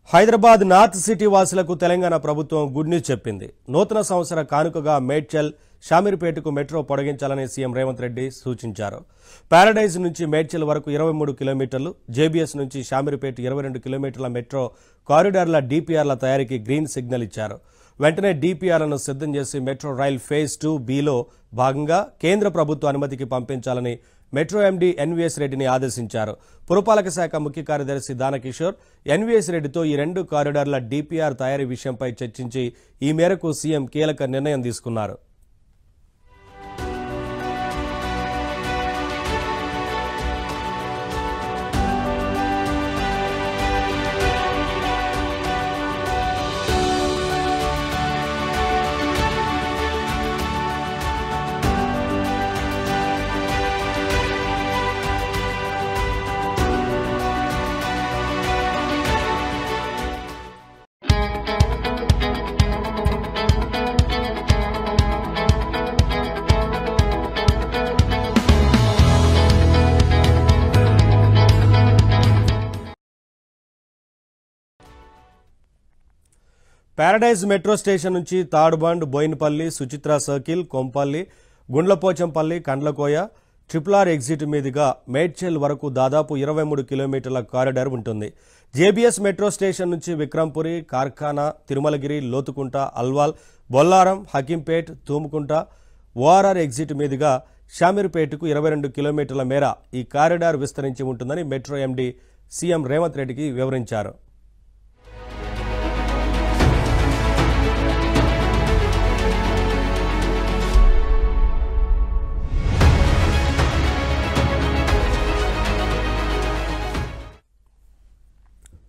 Hyderabad north city వాసులకు తెలంగాణ ప్రభుత్వం good news చెప్పింది. నూతన సంవత్సర కానుకగా మేడ్చల్ షామీర్పేటకు మెట్రో పొడిగించాలని సీఎం రేవంత్ రెడ్డి సూచించారు. పారడైజ్ నుంచి మేడ్చల్ వరకు 23 కిలోమీటర్లు, జేబీఎస్ నుంచి షామీర్పేట 22 కిలోమీటర్ల మెట్రో కారిడార్ల డీపీఆర్ల తయారీకి గ్రీన్ సిగ్నల్ ఇచ్చారు. వెంటనే డీపీఆర్లను సిద్ధం చేసి మెట్రో రైల్ ఫేజ్ 2Bలో భాగంగా కేంద్ర ప్రభుత్వ అనుమతికి పంపించాలని మెట్రో ఎండీ ఎన్వీఎస్ రెడ్డిని ఆదేశించారు. పురపాలక శాఖ ముఖ్య కార్యదర్శి దానకిషోర్ ఎన్వీఎస్ రెడ్డితో ఈ 2 కారిడార్ల డీపీఆర్ తయారీ విషయంపై చర్చించి ఈ మేరకు సీఎం కీలక నిర్ణయం తీసుకున్నారు. పారడైజ్ మెట్రో స్టేషన్ నుంచి Tadbund, Bowenpally, Suchitra circle, Kompally, Gundlapochampally, Kandlakoya, RRR exit మీదుగా మేడ్చల్ వరకు దాదాపు 23 కిలోమీటర్ల కారిడార్ ఉంటుంది. జేబీఎస్ మెట్రో స్టేషన్ నుంచి విక్రంపురి, కార్ఖానా, తిరుమలగిరి, లోతుకుంట, అల్వాల్, బొల్లారం, హకీంపేట్, తూముకుంట, ORR ఎగ్జిట్ మీదుగా షామీర్పేటకు 22 కిలోమీటర్ల మేర ఈ కారిడార్ విస్తరించి ఉంటుందని మెట్రో ఎండీ సీఎం రేవంత్ రెడ్డికి వివరించారు.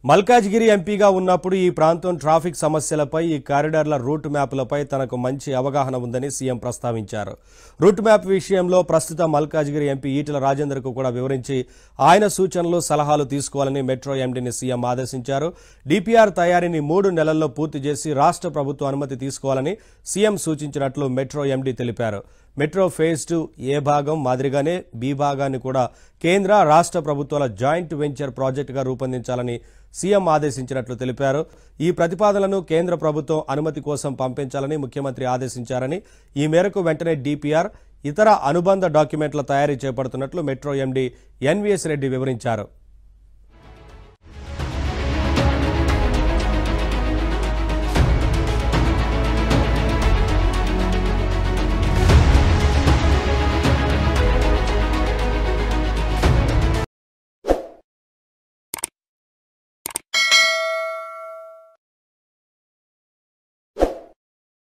మల్కాజ్గిరి ఎంపీగా ఉన్నప్పుడు ఈ ప్రాంతం ట్రాఫిక్ సమస్యలపై, ఈ కారిడార్ల రూట్ మ్యాప్లపై తనకు మంచి అవగాహన ఉందని సీఎం ప్రస్తావించారు. రూట్ మ్యాప్ విషయంలో ప్రస్తుత మల్కాజ్గిరి ఎంపీ ఈటెల రాజేందర్కు కూడా వివరించి ఆయన సూచనలు, సలహాలు తీసుకోవాలని మెట్రో ఎండీని సీఎం ఆదేశించారు. డీపీఆర్ తయారీని 3 నెలల్లో పూర్తి చేసి రాష్ట్ర ప్రభుత్వ అనుమతి తీసుకోవాలని సీఎం సూచించినట్లు మెట్రో ఎండీ తెలిపారు. మెట్రో ఫేజ్ 2 భాగం మాదిరిగానే బి భాగాన్ని కూడా కేంద్ర, రాష్ట్ర ప్రభుత్వాల జాయింట్ వెంచర్ ప్రాజెక్టుగా రూపొందించాలని సీఎం ఆదేశించినట్లు తెలిపారు. ఈ ప్రతిపాదనలను కేంద్ర ప్రభుత్వం అనుమతి కోసం పంపించాలని ముఖ్యమంత్రి ఆదేశించారని, ఈ మేరకు వెంటనే డీపీఆర్, ఇతర అనుబంధ డాక్యుమెంట్ల తయారీ చేపడుతున్నట్లు మెట్రో ఎండీ ఎన్వీఎస్ రెడ్డి వివరించారు.